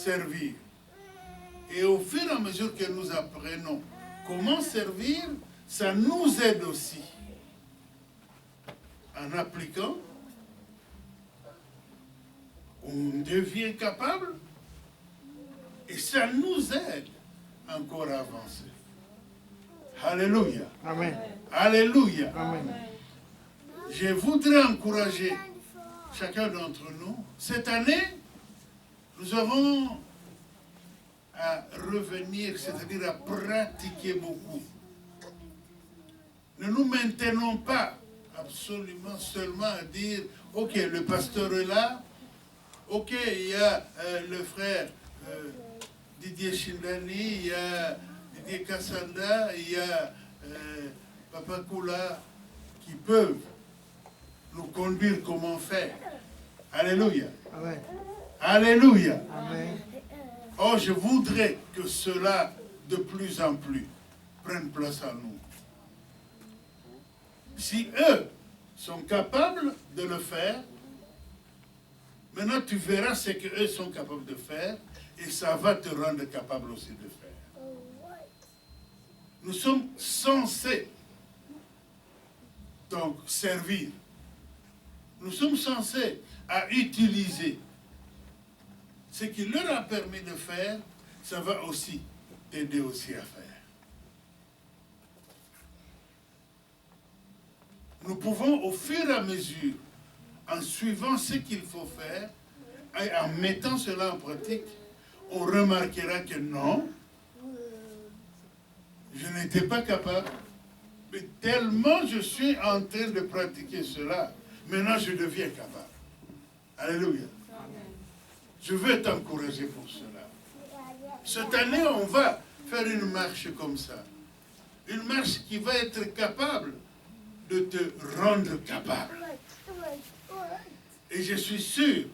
servir. Et au fur et à mesure que nous apprenons comment servir, ça nous aide aussi. En appliquant, on devient capable et ça nous aide encore à avancer. Alléluia. Amen. Alléluia. Amen. Je voudrais encourager chacun d'entre nous. Cette année, nous avons à revenir, c'est-à-dire à pratiquer beaucoup. Ne nous maintenons pas absolument seulement à dire, ok, le pasteur est là, ok, il y a le frère Didier Chindani, il y a Didier Kassanda, il y a Papa Koula, qui peuvent nous conduire comment faire. Alléluia. Amen. Alléluia. Amen. Oh, je voudrais que cela, de plus en plus, prenne place en nous. Si eux sont capables de le faire, maintenant tu verras ce qu'eux sont capables de faire et ça va te rendre capable aussi de faire. Nous sommes censés donc servir. Nous sommes censés à utiliser ce qui leur a permis de faire, ça va aussi t'aider aussi à faire. Nous pouvons au fur et à mesure, en suivant ce qu'il faut faire, et en mettant cela en pratique, on remarquera que non, je n'étais pas capable, mais tellement je suis en train de pratiquer cela, maintenant je deviens capable. Alléluia. Je veux t'encourager pour cela. Cette année, on va faire une marche comme ça. Une marche qui va être capable de te rendre capable. Et je suis sûr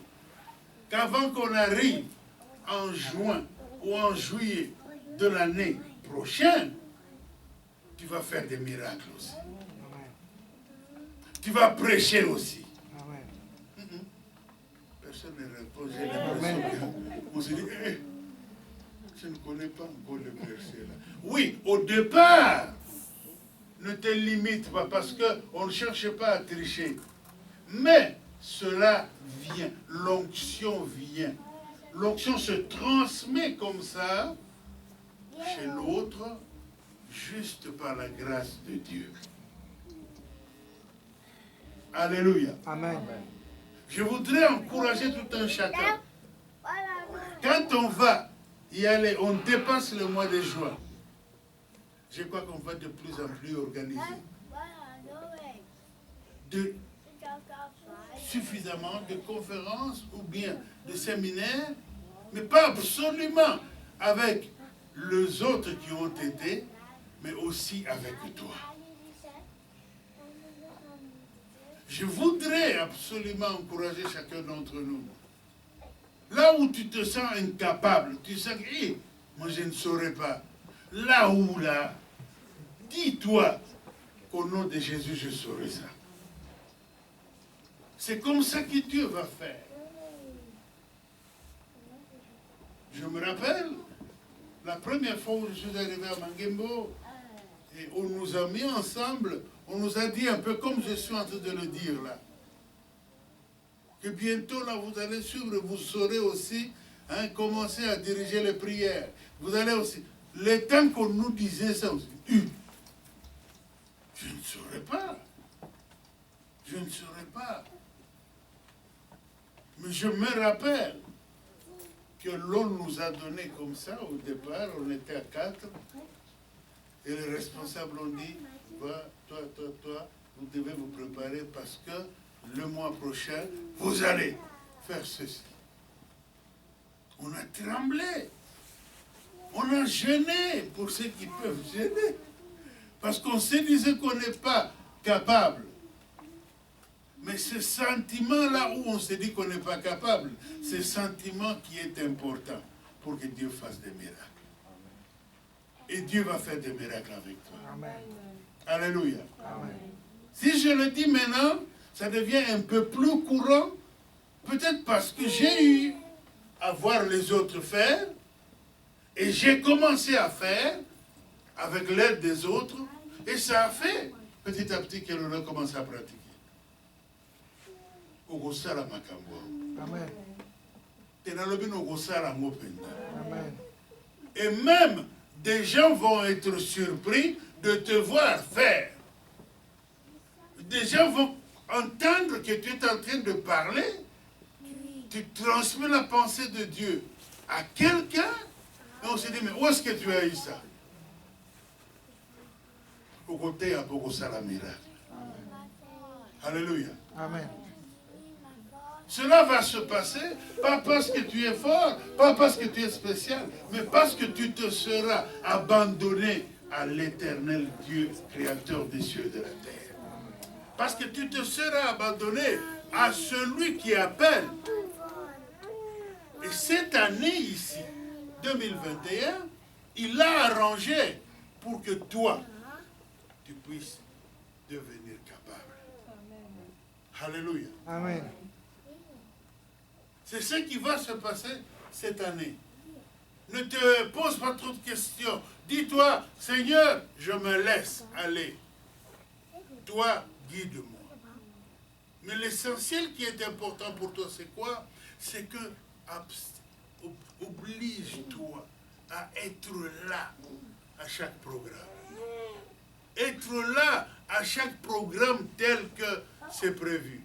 qu'avant qu'on arrive en juin ou en juillet de l'année prochaine, tu vas faire des miracles aussi. Tu vas prêcher aussi. Personne ne répond. J'ai l'impression qu'on se dit, je ne connais pas encore le verset là. Oui, au départ, ne te limite pas parce qu'on ne cherche pas à tricher. Mais cela vient, l'onction vient. L'onction se transmet comme ça chez l'autre, juste par la grâce de Dieu. Alléluia. Amen. Je voudrais encourager tout un chacun. Quand on va y aller, on dépasse le mois de juin. Je crois qu'on va de plus en plus organiser. Suffisamment de conférences ou bien de séminaires, mais pas absolument avec les autres qui ont été, mais aussi avec toi. Je voudrais absolument encourager chacun d'entre nous. Là où tu te sens incapable, tu sens que moi je ne saurais pas. Là où là, dis-toi qu'au nom de Jésus je saurai ça. C'est comme ça que Dieu va faire. Je me rappelle, la première fois où je suis arrivé à Mangembo, et on nous a mis ensemble, on nous a dit un peu comme je suis en train de le dire là, que bientôt là vous allez suivre, vous saurez aussi commencer à diriger les prières. Vous allez aussi, le temps qu'on nous disait ça aussi, je ne saurais pas. Je ne saurais pas. Mais je me rappelle que l'on nous a donné comme ça au départ, on était à 4, et les responsables ont dit, va, toi, vous devez vous préparer parce que le mois prochain, vous allez faire ceci. On a tremblé, on a jeûné pour ceux qui peuvent jeûner, parce qu'on se disait qu'on n'est pas capable. Mais ce sentiment-là où on se dit qu'on n'est pas capable, c'est ce sentiment qui est important pour que Dieu fasse des miracles. Et Dieu va faire des miracles avec toi. Amen. Alléluia. Amen. Si je le dis maintenant, ça devient un peu plus courant, peut-être parce que j'ai eu à voir les autres faire. Et j'ai commencé à faire avec l'aide des autres. Et ça a fait petit à petit qu'elle a commencé à pratiquer. Ogosala makambo. Amen. Amen. Et même des gens vont être surpris de te voir faire. Des gens vont entendre que tu es en train de parler. Tu transmets la pensée de Dieu à quelqu'un. Et on se dit, mais où est-ce que tu as eu ça? Au côté, à Bogosala miracle. Alléluia. Amen. Cela va se passer, pas parce que tu es fort, pas parce que tu es spécial, mais parce que tu te seras abandonné à l'éternel Dieu, créateur des cieux et de la terre. Parce que tu te seras abandonné à celui qui appelle. Et cette année ici, 2021, il a arrangé pour que toi, tu puisses devenir capable. Alléluia. Amen. C'est ce qui va se passer cette année. Ne te pose pas trop de questions. Dis-toi, Seigneur, je me laisse aller. Toi, guide-moi. Mais l'essentiel qui est important pour toi, c'est quoi? C'est que oblige-toi à être là à chaque programme. Être là à chaque programme tel que c'est prévu.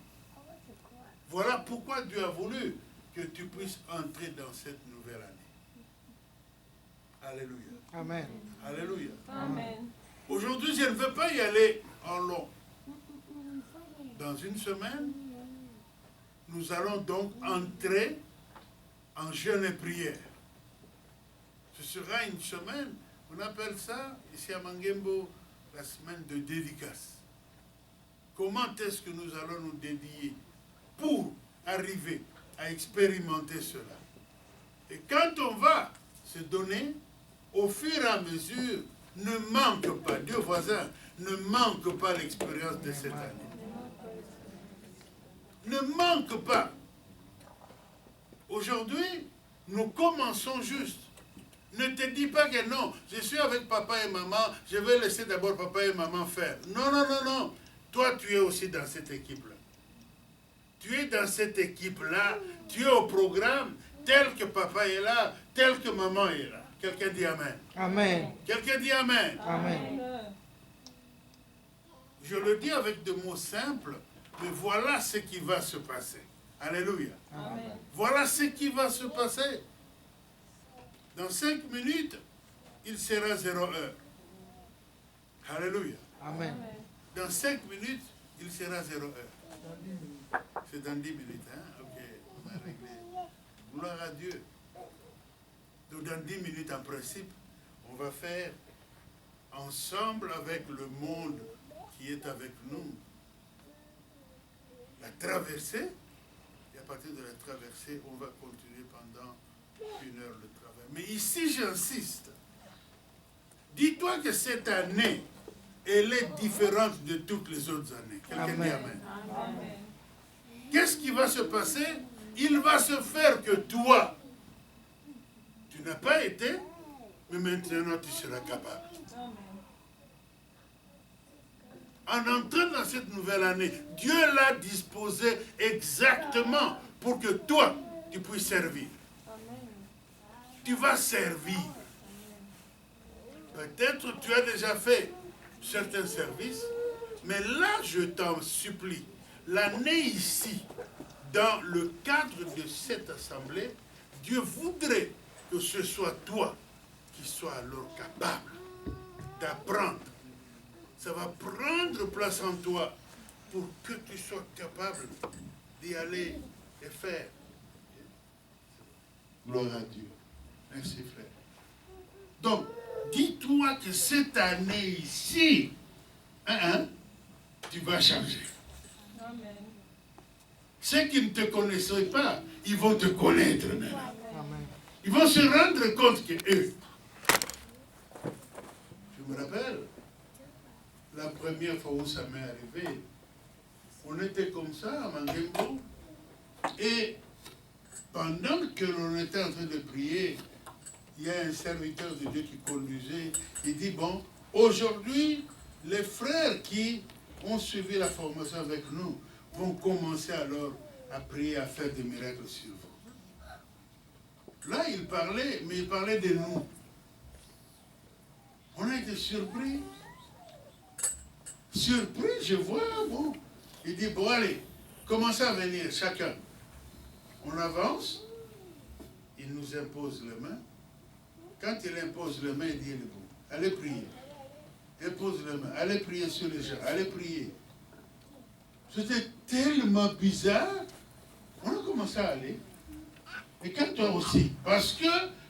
Voilà pourquoi Dieu a voulu que tu puisses entrer dans cette nouvelle année. Alléluia. Amen. Alléluia. Amen. Aujourd'hui, je ne veux pas y aller en long. Dans une semaine, nous allons donc entrer en jeûne et prière. Ce sera une semaine, on appelle ça, ici à Mangembo, la semaine de dédicace. Comment est-ce que nous allons nous dédier pour arriver à expérimenter cela? Et quand on va se donner, au fur et à mesure, ne manque pas, Dieu voisin, ne manque pas l'expérience de cette année. Ne manque pas. Aujourd'hui, nous commençons juste. Ne te dis pas que non, je suis avec papa et maman, je vais laisser d'abord papa et maman faire. Non, non, non, non. Toi, tu es aussi dans cette équipe-là. Tu es dans cette équipe-là, tu es au programme tel que papa est là, tel que maman est là. Quelqu'un dit Amen. Amen. Quelqu'un dit Amen. Amen. Je le dis avec des mots simples, mais voilà ce qui va se passer. Alléluia. Amen. Voilà ce qui va se passer. Dans 5 minutes, il sera 0 heure. Alléluia. Amen. Dans 5 minutes, il sera 0 heure. C'est dans 10 minutes, hein? Ok, on a réglé. Gloire à Dieu. Donc dans 10 minutes, en principe, on va faire ensemble avec le monde qui est avec nous la traversée. Et à partir de la traversée, on va continuer pendant 1 heure le travail. Mais ici, j'insiste. Dis-toi que cette année, elle est différente de toutes les autres années. Quelqu'un dit Amen. Amen. Qu'est-ce qui va se passer? Il va se faire que toi, tu n'as pas été, mais maintenant tu seras capable. En entrant dans cette nouvelle année, Dieu l'a disposé exactement pour que toi, tu puisses servir. Tu vas servir. Peut-être tu as déjà fait certains services, mais là, je t'en supplie, l'année ici, dans le cadre de cette assemblée, Dieu voudrait que ce soit toi qui sois alors capable d'apprendre. Ça va prendre place en toi pour que tu sois capable d'y aller et faire. Gloire à Dieu. Merci frère. Donc, dis-toi que cette année ici, tu vas changer. Amen. Ceux qui ne te connaissaient pas, ils vont te connaître maintenant. Amen. Ils vont se rendre compte que eux. Je me rappelle, la première fois où ça m'est arrivé, on était comme ça à Mangembo, et pendant que l'on était en train de prier, il y a un serviteur de Dieu qui conduisait. Il dit, bon, aujourd'hui, les frères qui ont suivi la formation avec nous vont commencer alors à prier, à faire des miracles sur vous. Là, il parlait, mais il parlait de nous. On a été surpris. Surpris, je vois, bon. Il dit, bon, allez, commencez à venir, chacun. On avance, il nous impose les mains. Quand il impose les mains, il dit, bon, allez prier. Impose les mains, allez prier sur les gens, allez prier. C'était tellement bizarre, on a commencé à aller. Et quand toi aussi, parce que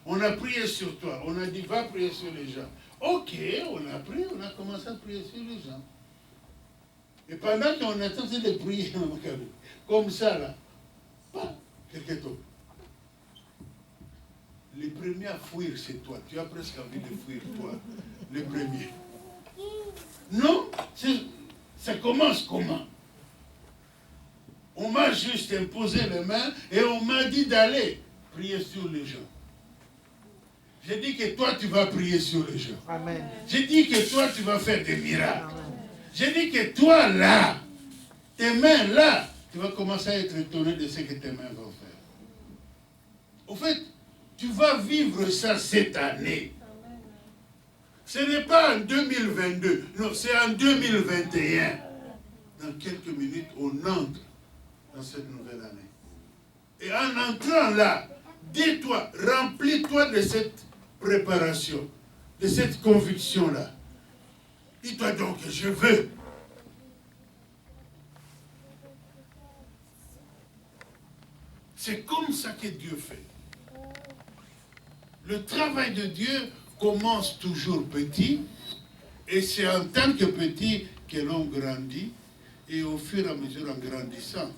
on a prié sur toi, on a dit, va prier sur les gens. Ok, on a prié, on a commencé à prier sur les gens. Et pendant qu'on est en train de prier, comme ça là, quelqu'un tombe. Les premiers à fuir, c'est toi. Tu as presque envie de fuir, toi. Les premiers. Non, ça commence comment? On m'a juste imposé les mains et on m'a dit d'aller prier sur les gens. J'ai dit que toi, tu vas prier sur les gens. Amen. J'ai dit que toi, tu vas faire des miracles. Amen. J'ai dit que toi, là, tes mains, là, tu vas commencer à être étonné de ce que tes mains vont faire. Au fait, tu vas vivre ça cette année. Ce n'est pas en 2022, non, c'est en 2021. Dans quelques minutes, on entre dans cette nouvelle année. Et en entrant là, dis-toi, remplis-toi de cette préparation, de cette conviction-là. Dis-toi donc, je veux. C'est comme ça que Dieu fait. Le travail de Dieu commence toujours petit, et c'est en tant que petit que l'on grandit, et au fur et à mesure, en grandissant,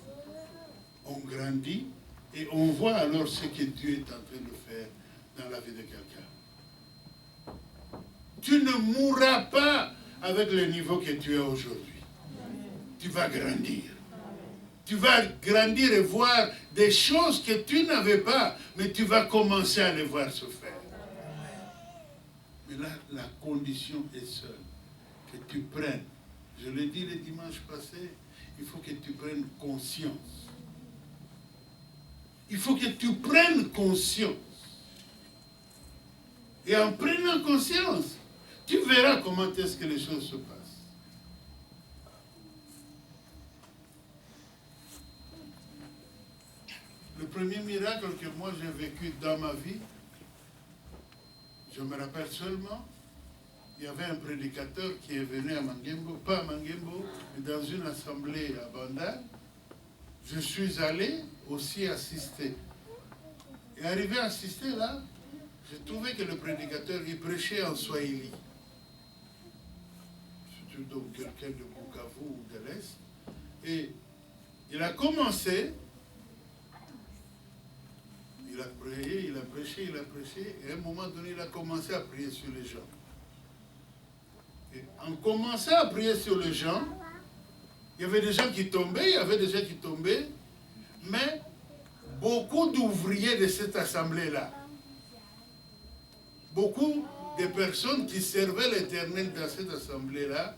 on grandit, et on voit alors ce que Dieu est en train de faire dans la vie de quelqu'un. Tu ne mourras pas avec le niveau que tu as aujourd'hui. Tu vas grandir. Tu vas grandir et voir des choses que tu n'avais pas, mais tu vas commencer à les voir se faire. Mais là, la condition est seule. Que tu prennes, je l'ai dit le dimanche passé, il faut que tu prennes conscience. Il faut que tu prennes conscience. Et en prenant conscience, tu verras comment est-ce que les choses se passent. Le premier miracle que moi j'ai vécu dans ma vie, je me rappelle seulement, il y avait un prédicateur qui est venu à Mangembo, pas à Mangembo, mais dans une assemblée à Banda. Je suis allé aussi assister. Et arrivé à assister là, j'ai trouvé que le prédicateur, il prêchait en Swahili. C'était donc quelqu'un de Bukavu ou de l'Est. Et il a commencé, il a prié, il a prêché, et à un moment donné, il a commencé à prier sur les gens. Et en commençant à prier sur les gens, il y avait des gens qui tombaient, mais beaucoup d'ouvriers de cette assemblée-là, beaucoup de personnes qui servaient l'Éternel dans cette assemblée-là,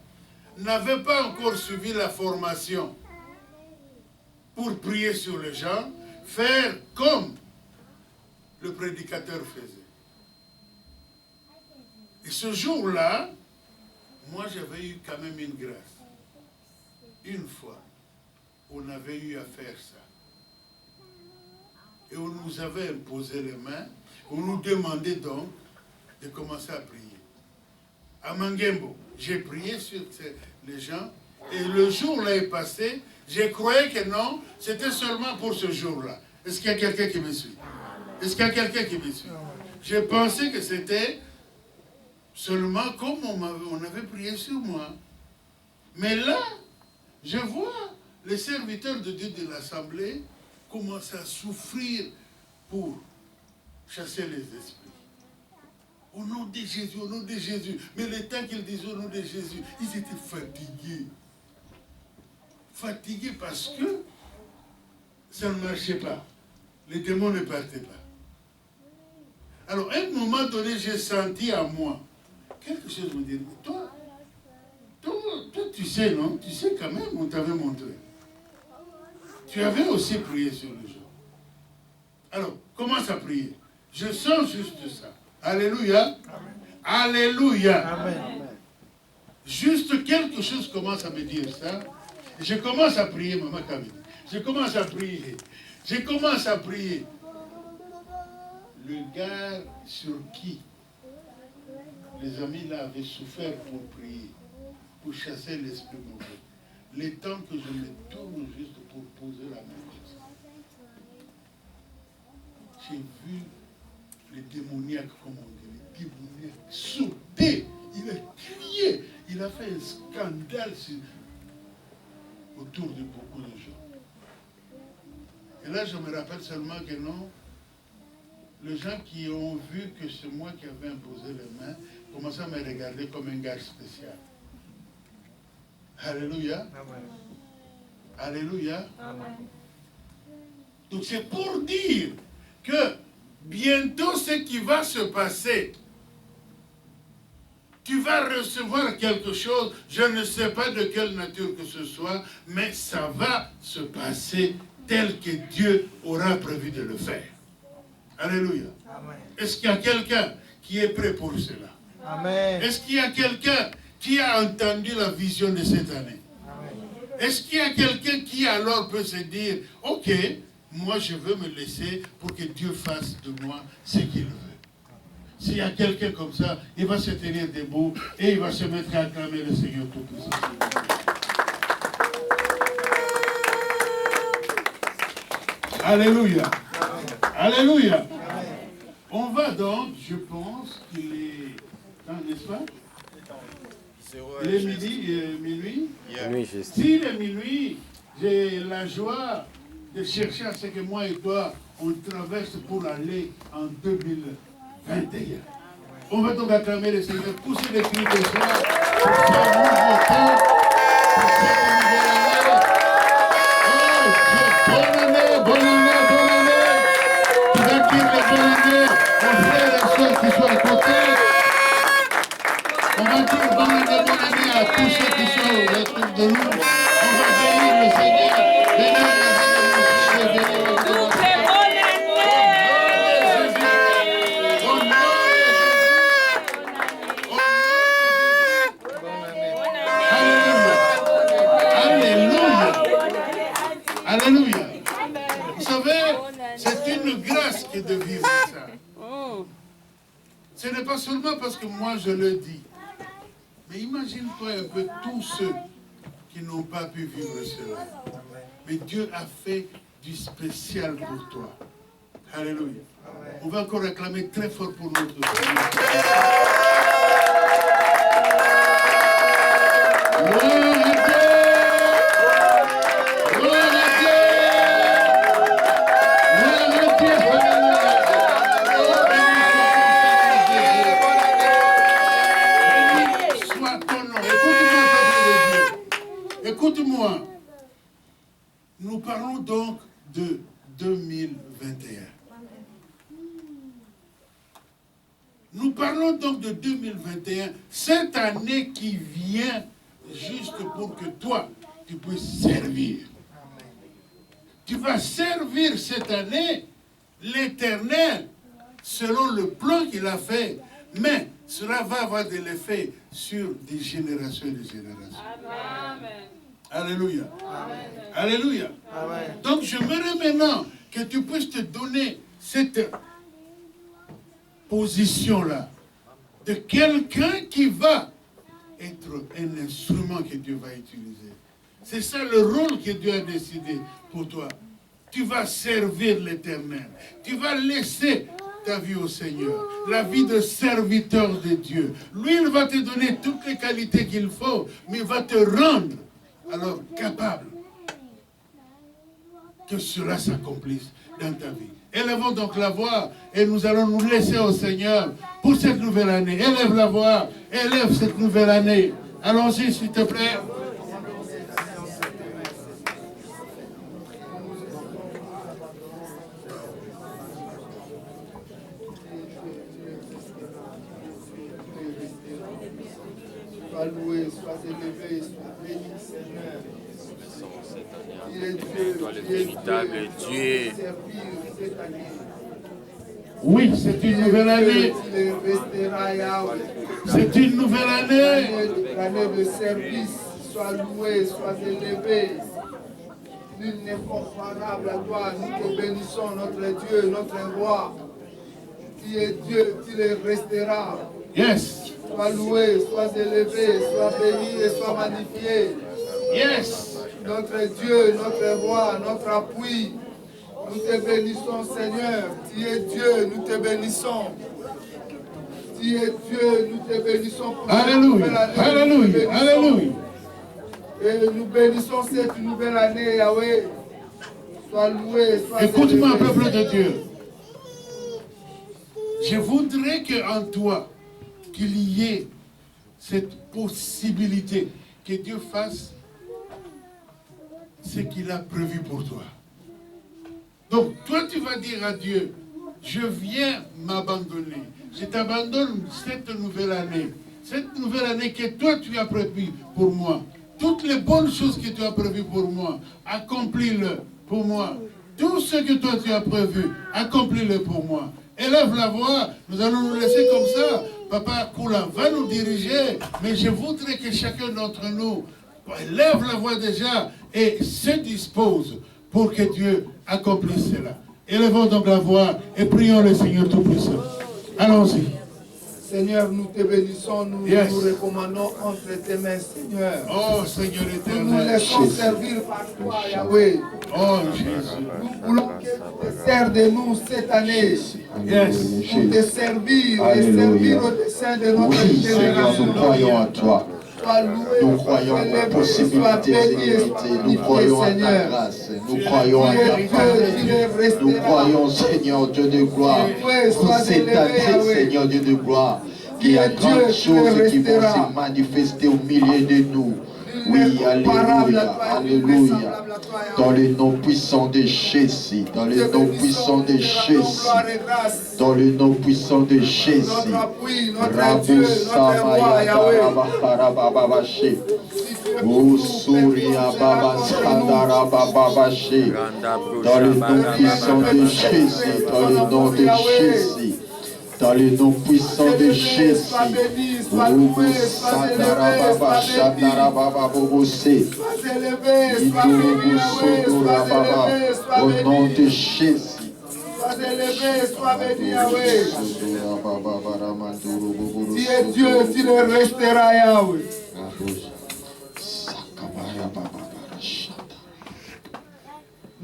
n'avaient pas encore suivi la formation pour prier sur les gens, faire comme le prédicateur faisait. Et ce jour-là, moi j'avais eu quand même une grâce. Une fois, on avait eu à faire ça. Et on nous avait imposé les mains, on nous demandait donc de commencer à prier. À Mangembo, j'ai prié sur les gens, et le jour-là est passé, je croyais que non, c'était seulement pour ce jour-là. Est-ce qu'il y a quelqu'un qui me suit? Est-ce qu'il y a quelqu'un qui me suit? Je pensais que c'était seulement comme on avait prié sur moi. Mais là, je vois les serviteurs de Dieu de l'Assemblée commencer à souffrir pour chasser les esprits. Au nom de Jésus, au nom de Jésus. Mais le temps qu'ils disaient au nom de Jésus, ils étaient fatigués. Fatigués parce que ça ne marchait pas. les démons ne partaient pas. Alors, à un moment donné, j'ai senti à moi, quelque chose me dit, toi, tu sais, non? Tu sais quand même, on t'avait montré. Tu avais aussi prié sur le jour. Alors, commence à prier. Je sens juste ça. Alléluia. Amen. Alléluia. Amen. Juste quelque chose commence à me dire ça. Je commence à prier, Maman Camille. Je commence à prier. Je commence à prier. Le gars sur qui les amis là avaient souffert pour prier, pour chasser l'esprit mauvais. Le temps que je me tourne juste pour poser la main comme ça. J'ai vu les démoniaques, comme on dit, les démoniaques sauter. Il a crié. Il a fait un scandale autour de beaucoup de gens. Et là, je me rappelle seulement que non, les gens qui ont vu que c'est moi qui avais imposé les mains commençaient à me regarder comme un gars spécial. Alléluia. Amen. Alléluia. Amen. Donc c'est pour dire que bientôt ce qui va se passer, tu vas recevoir quelque chose, je ne sais pas de quelle nature que ce soit, mais ça va se passer tel que Dieu aura prévu de le faire. Alléluia. Amen. Est-ce qu'il y a quelqu'un qui est prêt pour cela? Amen. Est-ce qu'il y a quelqu'un qui a entendu la vision de cette année? Amen. Est-ce qu'il y a quelqu'un qui alors peut se dire, ok, moi je veux me laisser pour que Dieu fasse de moi ce qu'il veut? S'il y a quelqu'un comme ça, il va se tenir debout et il va se mettre à acclamer le Seigneur Tout-Puissant. Alléluia. Alléluia. Amen. On va donc, je pense qu'il est, n'est-ce pas? Il est minuit. Yeah. S'il est minuit, j'ai la joie de chercher à ce que moi et toi, on traverse pour aller en 2021. On va donc acclamer le Seigneur, pousser les cris de joie pour cette nouveauté, pour cette nouvelle année. Oh, bonne année, bonne année, bonne année. Tu vas dire les bonnes années aux frères et sœurs qui sont à côté. On va dire bonne année à tous ceux qui sont autour de nous. On va bénir le Seigneur, bénir le Seigneur, bénir le Seigneur. Alléluia. Vous savez, c'est une grâce que de vivre ça. Ce n'est pas seulement parce que moi je le dis. Mais imagine-toi un peu tous ceux qui n'ont pas pu vivre cela. Mais Dieu a fait du spécial pour toi. Alléluia. On va encore acclamer très fort pour notre Seigneur. Écoute-moi, nous parlons donc de 2021. Nous parlons donc de 2021, cette année qui vient juste pour que toi, tu puisses servir. Tu vas servir cette année l'Éternel selon le plan qu'il a fait, mais cela va avoir de l'effet sur des générations et des générations. Amen. Alléluia. Amen. Alléluia. Amen. Donc j'aimerais maintenant que tu puisses te donner cette position-là de quelqu'un qui va être un instrument que Dieu va utiliser. C'est ça le rôle que Dieu a décidé pour toi. Tu vas servir l'Éternel. Tu vas laisser ta vie au Seigneur, la vie de serviteur de Dieu. Lui, il va te donner toutes les qualités qu'il faut, mais il va te rendre alors capable que cela s'accomplisse dans ta vie. Élevons donc la voix et nous allons nous laisser au Seigneur pour cette nouvelle année. Élève la voix, élève cette nouvelle année. Allons-y, s'il te plaît. Sois loué, sois élevé, sois béni, Seigneur. Il est Dieu, toi le véritable Dieu. Oui, c'est une nouvelle année. C'est une nouvelle année. L'année de service, sois loué, sois élevé. Nul n'est comparable à toi. Nous te bénissons, notre Dieu, notre roi. Tu es Dieu, tu le resteras. Yes. Sois loué, sois élevé, sois béni et sois magnifié. Yes. Notre Dieu, notre roi, notre appui. Nous te bénissons, Seigneur. Tu es Dieu, nous te bénissons. Tu es Dieu, nous te bénissons. Pour Alléluia, alléluia, alléluia. Et nous bénissons cette nouvelle année, Yahweh. Sois loué, sois Écoute-moi, élevé. peuple de Dieu. Je voudrais qu'en toi, qu'il y ait cette possibilité que Dieu fasse ce qu'il a prévu pour toi. Donc, toi, tu vas dire à Dieu, je viens m'abandonner. Je t'abandonne cette nouvelle année. Cette nouvelle année que toi, tu as prévue pour moi. Toutes les bonnes choses que tu as prévues pour moi, accomplis-le pour moi. Tout ce que toi, tu as prévu, accomplis-le pour moi. Élève la voix, nous allons nous laisser comme ça. Papa Koula va nous diriger, mais je voudrais que chacun d'entre nous lève la voix déjà et se dispose pour que Dieu accomplisse cela. Élevons donc la voix et prions le Seigneur Tout-Puissant. Allons-y. Seigneur, nous te bénissons, nous nous recommandons entre tes mains, Seigneur. Oh Seigneur éternel. Nous nous laissons servir par toi, Yahweh. Oh Jésus. Nous voulons que tu te sers de nous cette année. Yes. Pour te servir et servir au dessein de notre Oui, Seigneur, génération. nous croyons en toi. Nous croyons en la possibilité d'égalité. Nous croyons en ta grâce. Nous croyons en ta faveur. Nous croyons, Seigneur Dieu de gloire, pour cette année, Seigneur Dieu de gloire, qu'il y a grandes choses qui vont se manifester au milieu de nous. Oui, alléluia, alléluia. Dans le nom puissant de Jésus, dans le nom puissant de Jésus, dans le nom puissant de Jésus. Rabu Samaya Barabababashi. Usuria Baba Sandara Bababashi. Dans le nom puissant de Jésus, dans le nom de Jésus. Dans le nom puissant de Jésus, au nom de Jésus. Sois élevé, sois béni, Yahweh. Tu es Dieu, tu le resteras, Yahweh.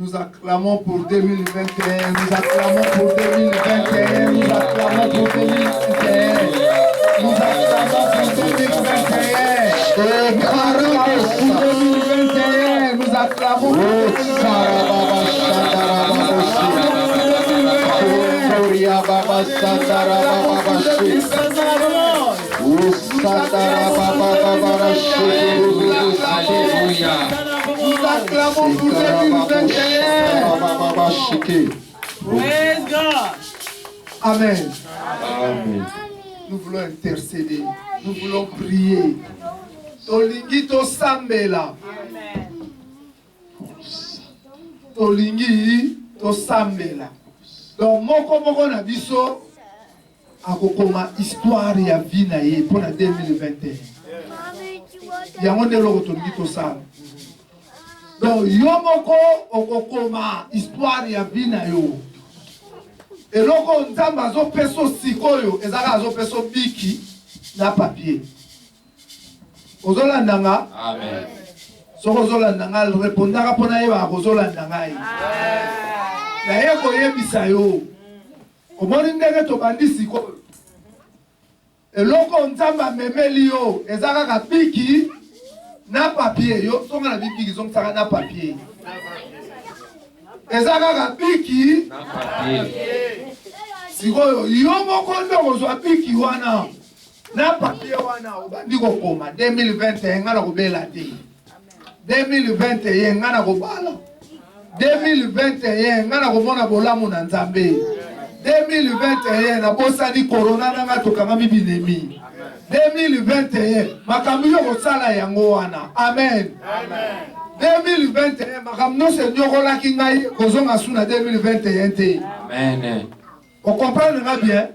Nous acclamons pour 2021, nous acclamons pour 2021, nous acclamons pour 2021, nous acclamons pour 2021, nous acclamons pour 2021. Nous acclamons pour 2021. Praise God. Amen. Amen. Nous voulons intercéder. Nous voulons prier. Tolingi to sambela. Tolingi to sambela. Donc moko na biso akokoma histoire ya vie na ye pour la 2021. Yango ndelo tolingi to sambela. Donc yomoko okokoma histoire ya vie na yo. Eloko nzamba azo peso sikoyo ezaka azo peso biki na papier. Ozolandanga? Amen. Soko ozolandanga répondaka pona yeba ozolandanga ye. Na ye koyebisa yo. Omoni ndenge tobandi sikoyo. Eloko nzamba memeli yo ezaka ka biki na papier yo songa na biki zong saka na papier. Ezaka ka biki Na papier. sikoyo yo moko ndongo zwa biki wana na papier wana obandi kokoma 2021 ngana kobela te 2021 ngana kobala 2021 ngana komona bolamu na Nzambe 2021 na bosani corona nanga tokangami binemi 2021 makambo yo kosala yango wana amen 2021 makambo nyonso enyokolaki ngai kozonga su na 2021 te Amen. on comprendre nga bien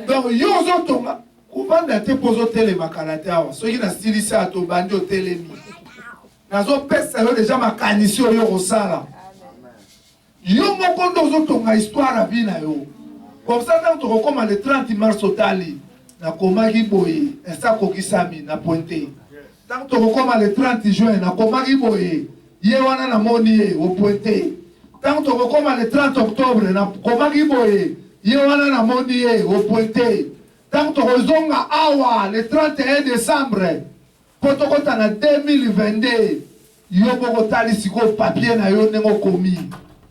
donc yo ozotonga kovanda te mpo ozotelemaka na te awa soki nasilisi ya tobandi otelemi nazopesa yo deja makanisi oyo kosala yo moko nde ozotonga histoire ya vi na yo comme ça ntango tokokoma le 30 mars otali nakomaki boye esa kokisami na pointe ntango tokokoma le 30 juin nakomaki boye ye wana namoni ye opointe ntango tokokoma le 30 octobre nakomaki boye ye wana namoni ye opointe ntango tokozonga awa le 31 décembre mpo tokota na 2022 yo moko tali sikoyo papier na yo ndenge okomi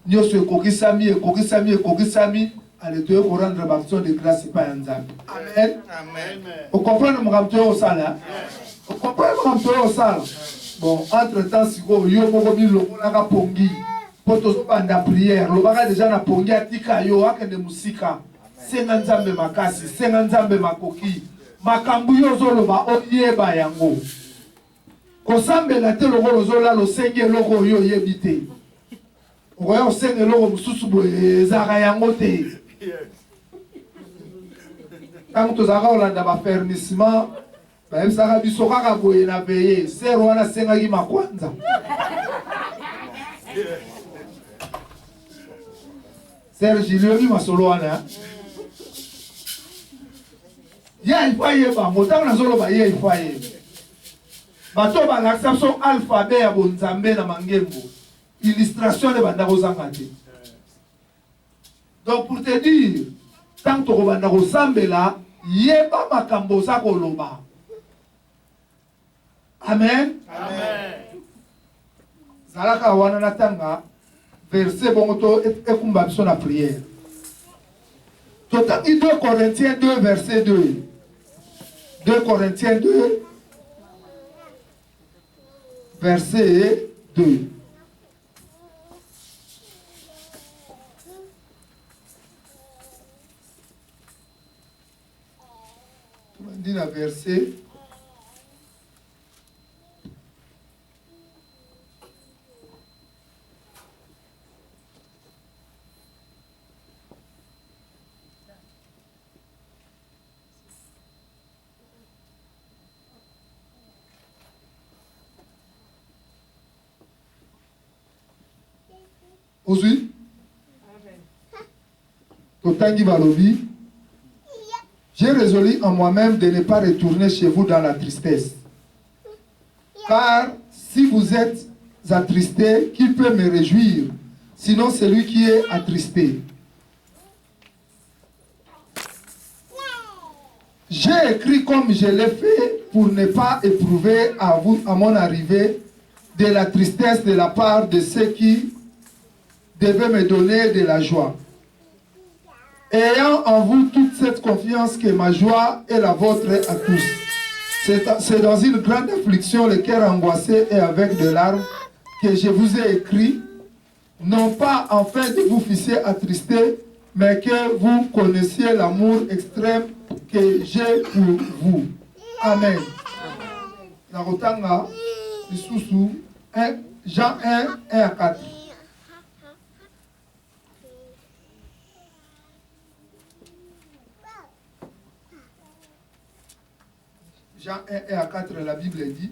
nyonso ekokisami ale toye korendre baction de grâce epai ya nzambe amen okomprendre makambo toye kosala okomprendre makambo toye kosala bon entre temps sikoyo yo moko bilongolaka pongi mpo tozobanda priere lobaka deja na pongi atika yo akende mosika senga nzambe makasi senga nzambe makoki makambo yo ozoloba oyeba yango kosambela te lokolo ozolala osengi eloko oyo oyebi te okoya osenga eloko mosusu boye ezalaka yango te ntango tozalaka kolanda bafermissement bayebisaka biso kaka boye na veye ser wana asengaki makwanza ser jiliobi masolo wana ye ifo ayebango ntango nazoloba ye ifo ayeba bato balakisa biso alphabet ya bonzambe na mangembo illustration de banda kozanga te donc pour te dire tant tokobanda kosambela yeba makambo oza koloba amen zalaka wana natanga verset bongo to ekumba biso na prière totangi 2 Corinthiens 2 verset 2 2 Corinthiens 2 verset 2 dit la verset Ozui Totangi Balobi. J'ai résolu en moi-même de ne pas retourner chez vous dans la tristesse. Car si vous êtes attristé, qui peut me réjouir, sinon celui qui est attristé? J'ai écrit comme je l'ai fait pour ne pas éprouver à mon arrivée de la tristesse de la part de ceux qui devaient me donner de la joie. Ayant en vous toute cette confiance que ma joie est la vôtre à tous. C'est dans une grande affliction, le cœur angoissé et avec des larmes, que je vous ai écrit, non pas afin de vous fisser attristé, mais que vous connaissiez l'amour extrême que j'ai pour vous. Amen. Narotanga, Jean 1, 1 à 4. Jean 1 et à 4, la Bible dit: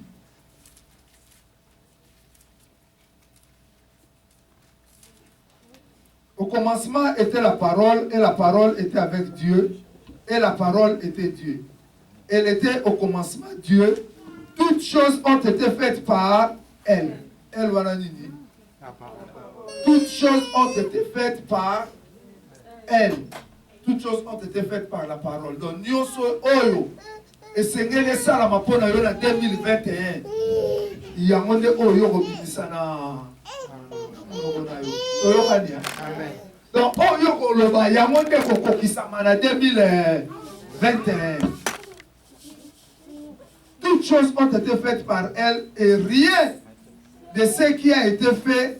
au commencement était la parole, et la parole était avec Dieu, et la parole était Dieu. Elle était au commencement Dieu. Toutes choses ont été faites par elle. Elle, voilà, Nini. Toutes choses ont été faites par elle. Toutes choses ont été faites par la parole. Donc, Nyoso Oyo. Et Seigneur, les salama pour nous en 2021. Il y a un monde Oyo qui dit ça. Donc, Oyo Koloba, il y a un monde qui dit ça en 2021. Toutes choses ont été faites par elle et rien de ce qui a été fait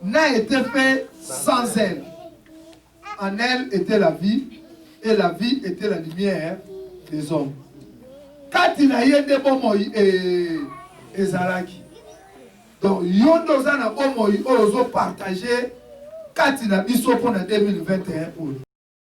n'a été fait sans elle. en elle était la vie, et la vie était la lumière des hommes. Katina yende bomoi et Zalaki. Donc, yondo zana bomoi ozo partager Katina biso pour 2021.